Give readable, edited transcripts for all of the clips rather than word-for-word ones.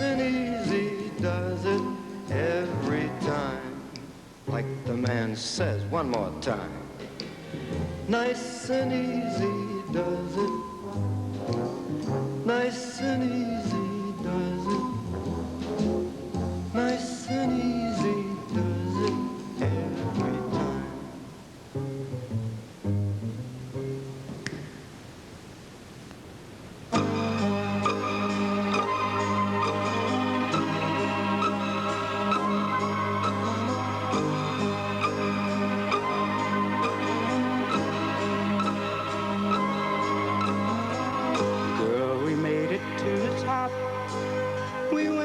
and easy does it every time. Like the man says, one more time. Nice and easy does it. Nice and easy does it. Nice and easy does it every time.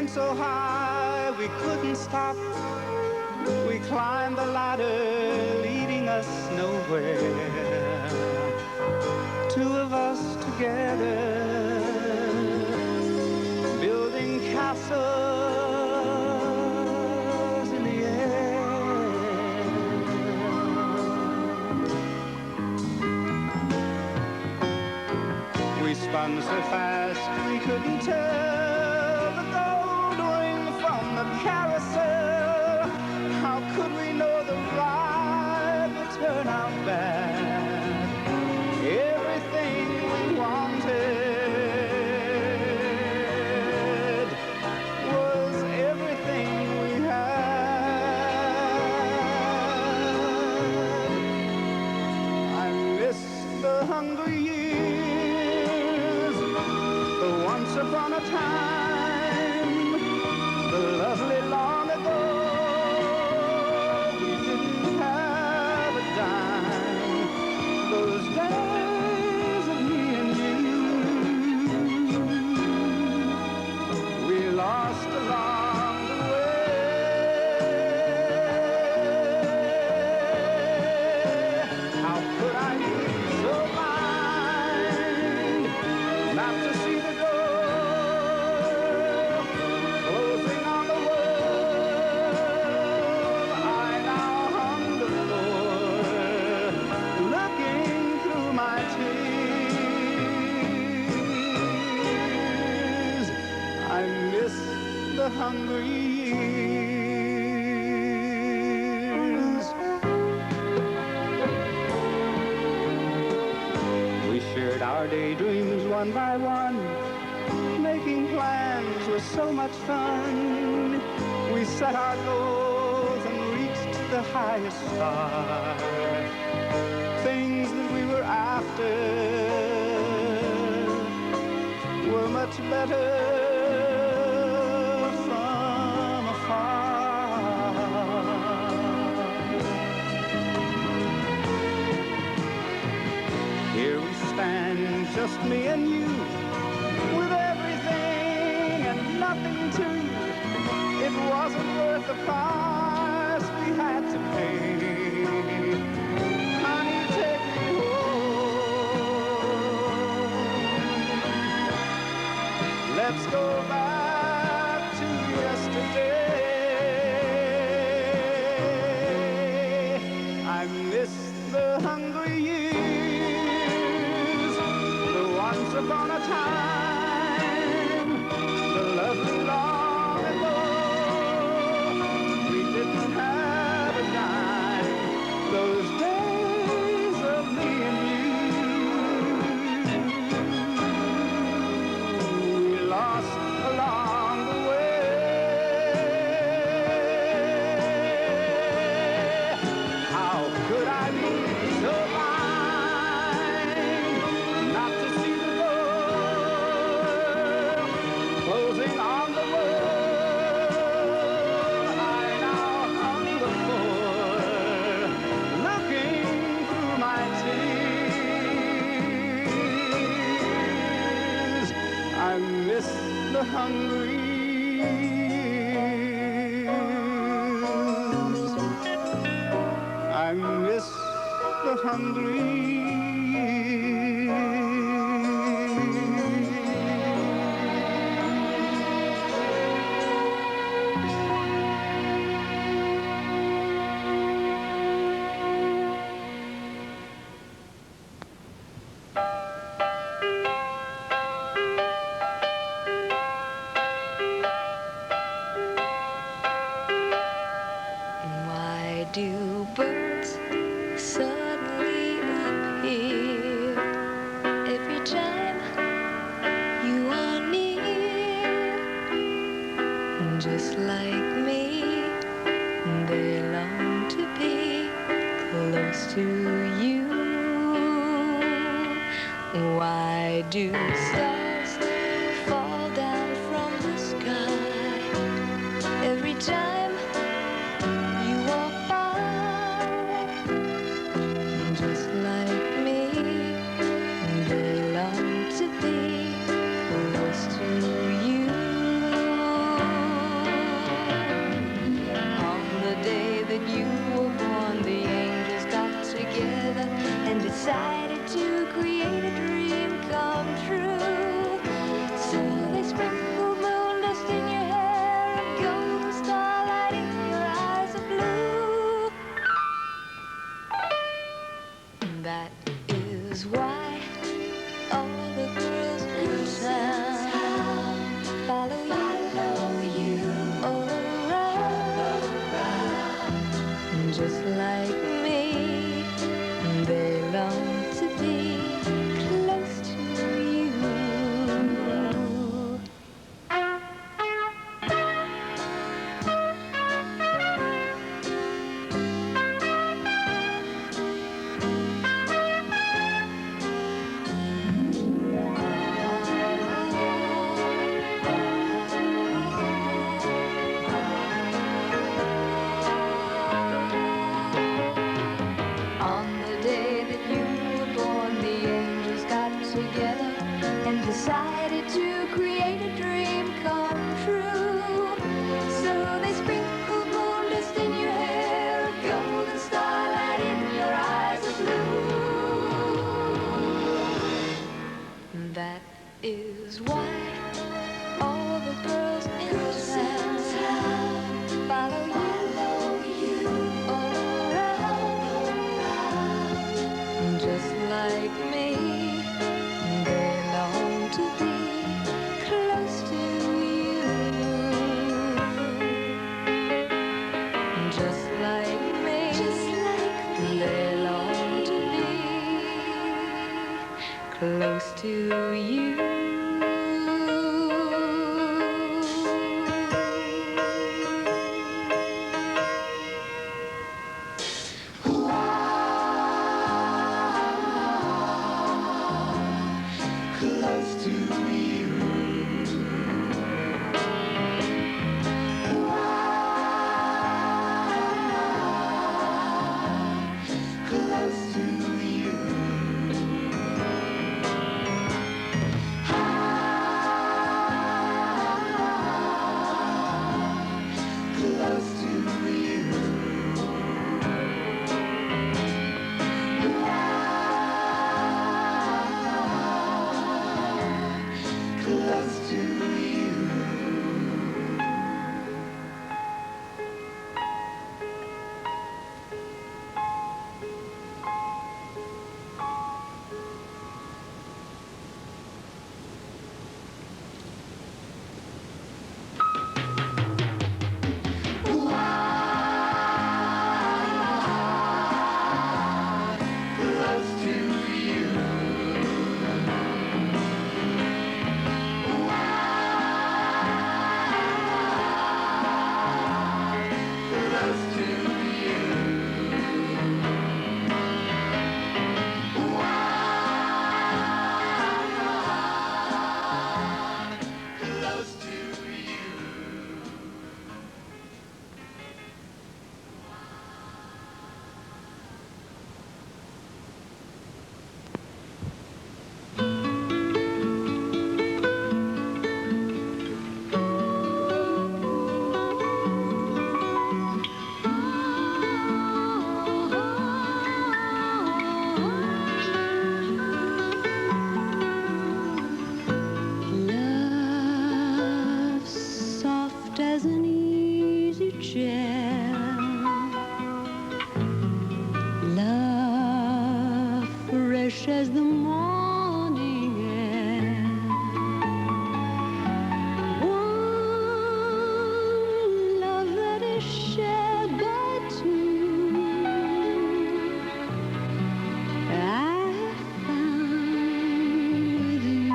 So high we couldn't stop. We climbed the ladder leading us nowhere. Two of us together, building castles in the air. We spun so fast we couldn't tell the carousel. How could we know the ride would turn out bad? Everything we wanted was everything we had. I miss the hungry years, the once upon a time. Lovely long ago, we didn't have a dime. Those days of me and you, we lost along the way. How could I be so blind not to see the door? The hungry years. We shared our daydreams one by one. Making plans was so much fun. We set our goals and reached the highest star. Things that we were after were much better. Here we stand, just me and you, with everything and nothing too. It wasn't worth the price we had to pay. Honey, take me home. Let's go back to yesterday. I miss the hungry years, the once upon a time, the lovely long ago. We didn't have a dime. Those days of me and you, we lost along the way. How could I be so blind not to see the door closing on the world I now hunger for, looking through my tears? I miss the hungry years. I miss the hungry years. just like me. They long to be close to you. Why do stars fall down from the sky every time you walk by? Just like me, they long to be close to you. On the day that you were born, the angels got together and decided to create a dream come true. So they sprinkled moon dust in your hair and golden starlight in your eyes of blue. That is why all the girls in town follow you all around. Just like me, they long to be close to you. On the day that you were born, the angels got together and decided to create a dream come true. So they sprinkled moon dust in your hair, a golden starlight in your eyes of blue. That is why all the girls in town follow you all around. Just like me, they long to be close to you. Just like me, they long to be close to you. Close to you. Close to you. Close to you. Close to you. Close to you. Close to you. Close to you. Love soft as an easy chair. Love fresh as the morning air. One love that is shared by two. I found with you.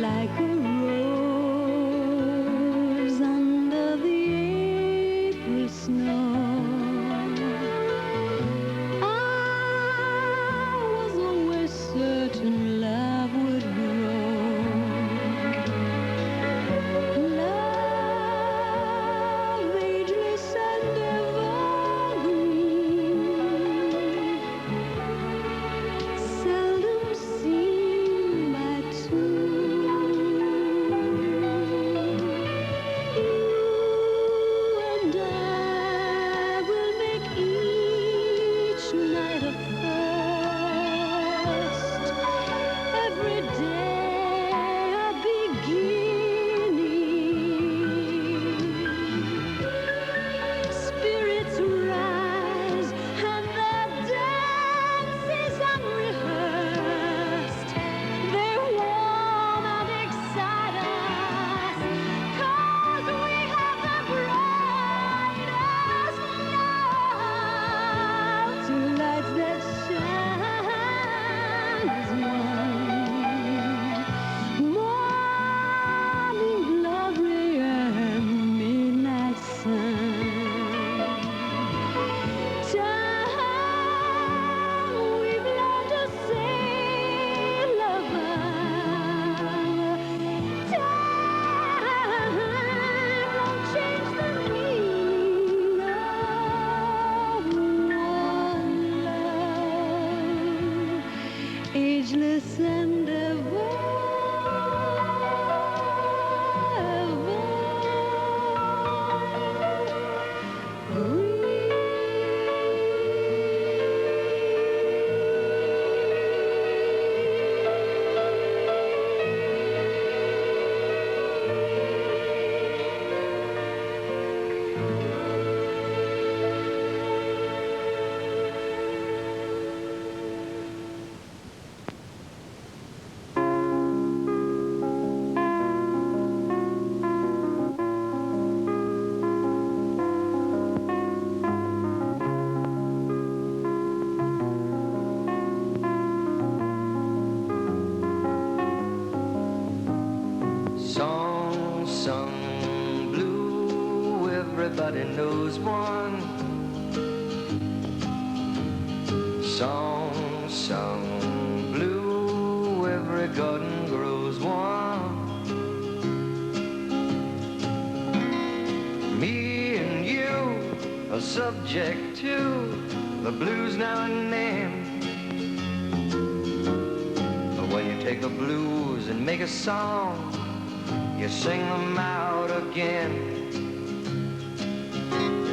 Like a rose Everybody knows one song sung blue. Every garden grows one. Me and you are subject to the blues now and then. But when you take the blues and make a song, you sing them out again.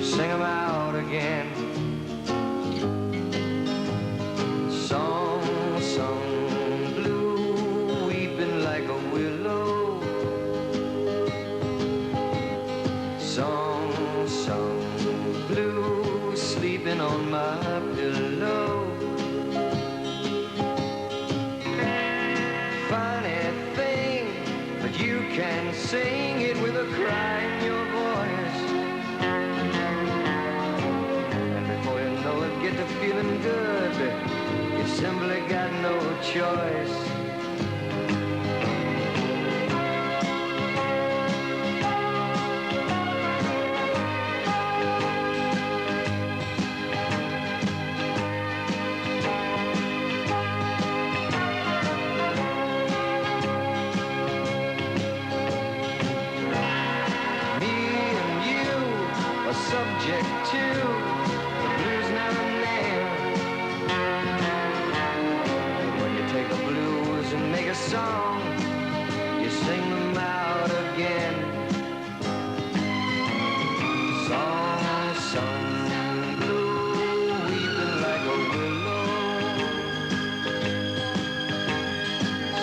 Sing them out again. Song sung blue, weeping like a willow. Song sung blue, sleeping on my pillow. Funny thing, but you can sing it with a cry in your voice. Get to feeling good, you simply got no choice. Me and you are subject to make a song, you sing them out again. Song sung blue, weeping like a willow.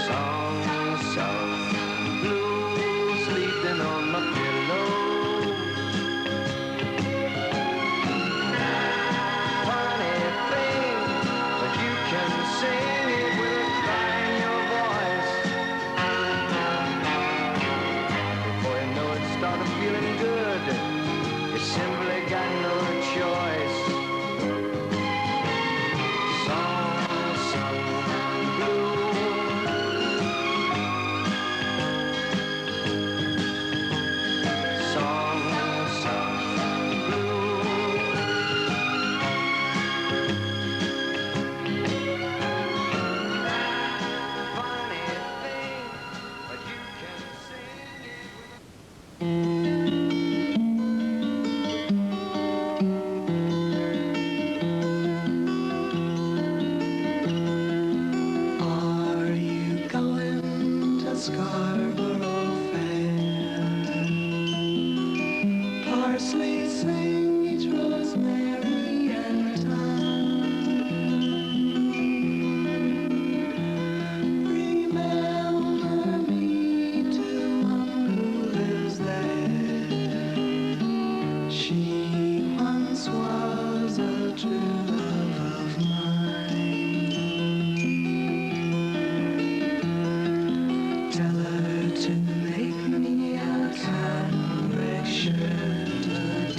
Song sung blue, sleeping on my pillow. Funny thing, but you can sing it with a cry in your voice. Started feeling good, you simply got no choice. Song sung blue. Song sung blue. Funny thing, but you can sing it with a Scarborough Fair. Parsley, sage, rosemary, and thyme. Remember me to one who lives there. She once was a true love of mine. Tell her to make me a cambric shirt, a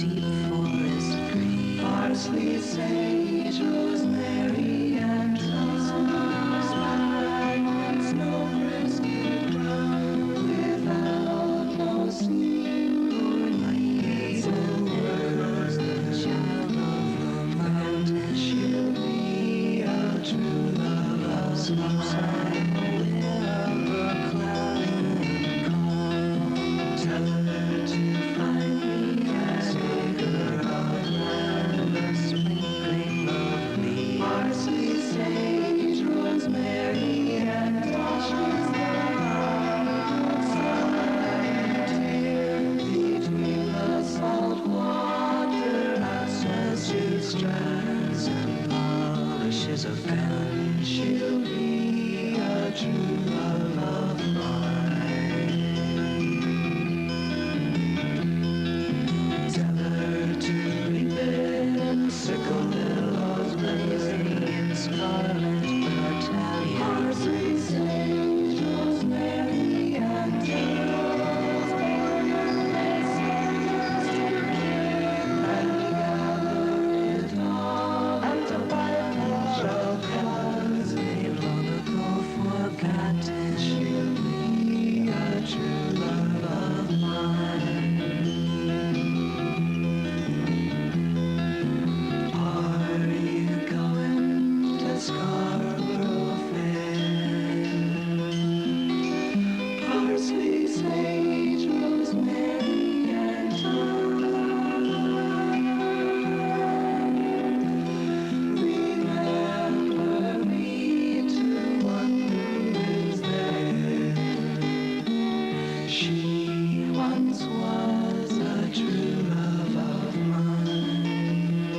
She once was a true love of mine.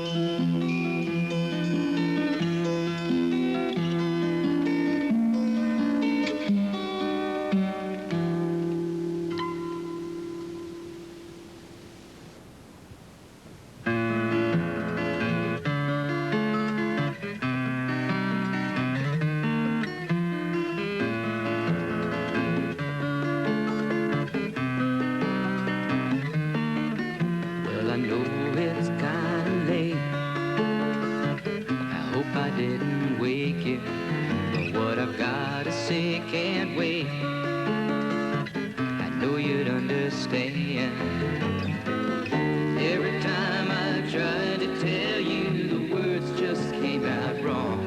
Well, I know it's kinda late. I hope I didn't wake you, but what I've gotta say can't wait. I know you'd understand. Every time I tried to tell you, the words just came out wrong.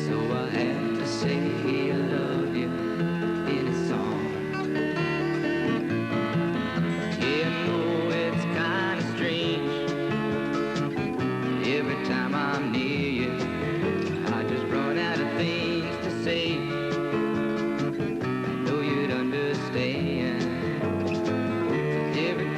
So I had to say I love you in a song. Yeah, I know it's kinda strange. Every time I'm near you, I just run out of things to say. I know you'd understand. Every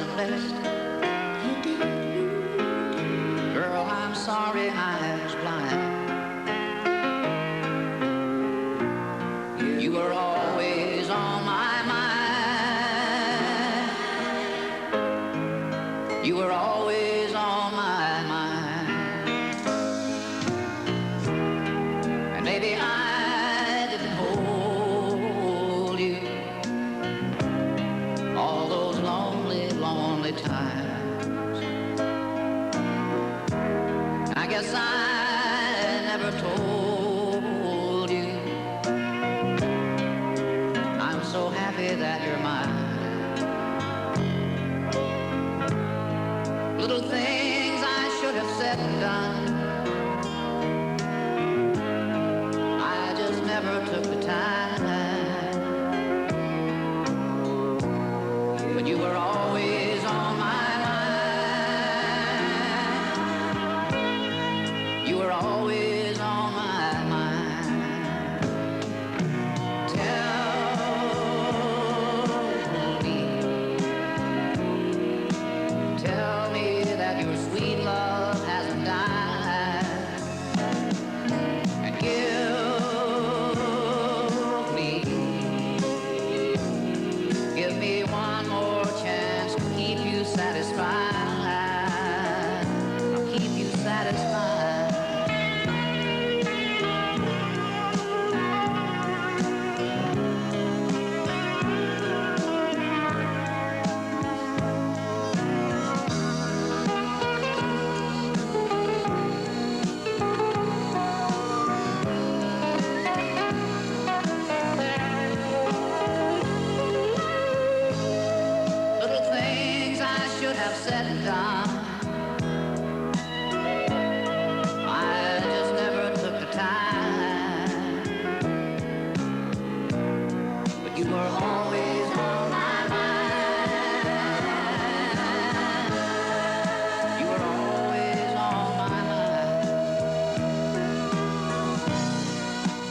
wasn't blessed. Girl, I'm sorry I was blind. You were always on my mind. You were always on my mind. And maybe I didn't hold you all those lonely, lonely times. I guess I never told you I'm so happy that you're mine. Little things I should have said and done, I just never took the time. But you were always on my mind. You were always on my mind. Tell me that your sweet love hasn't died. And give me one more chance to keep you satisfied. I'll keep you satisfied. Little things I should have said and done, I just never took the time. But you were always on my mind. You were always on my mind.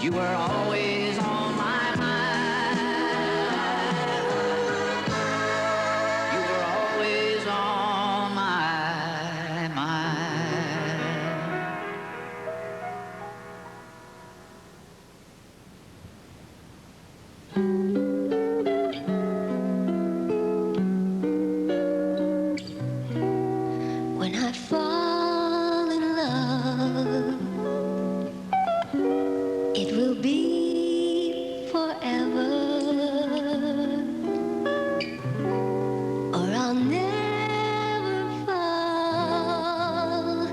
You were always on my mind. You were always on my mind. When I fall in love, it will be forever, or I'll never fall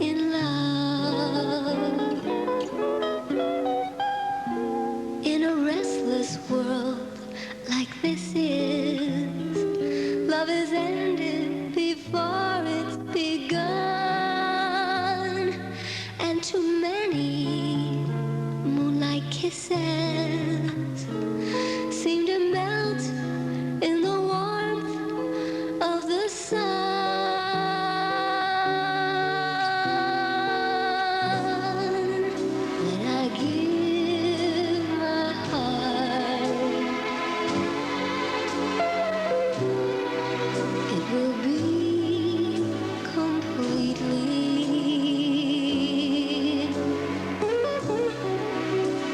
in love. In a restless world like this is, love is ended before it's begun, and too many moonlight kisses seem to melt in the warmth of the sun. When I give my heart, it will be completely.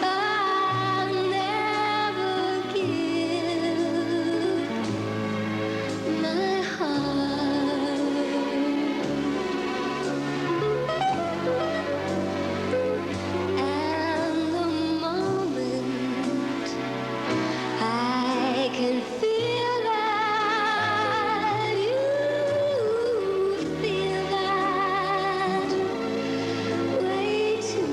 I'll never give my heart. And the moment I can feel that you feel that way too,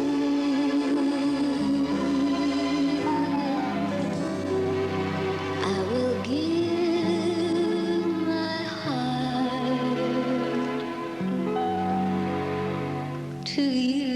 I will give my heart to you.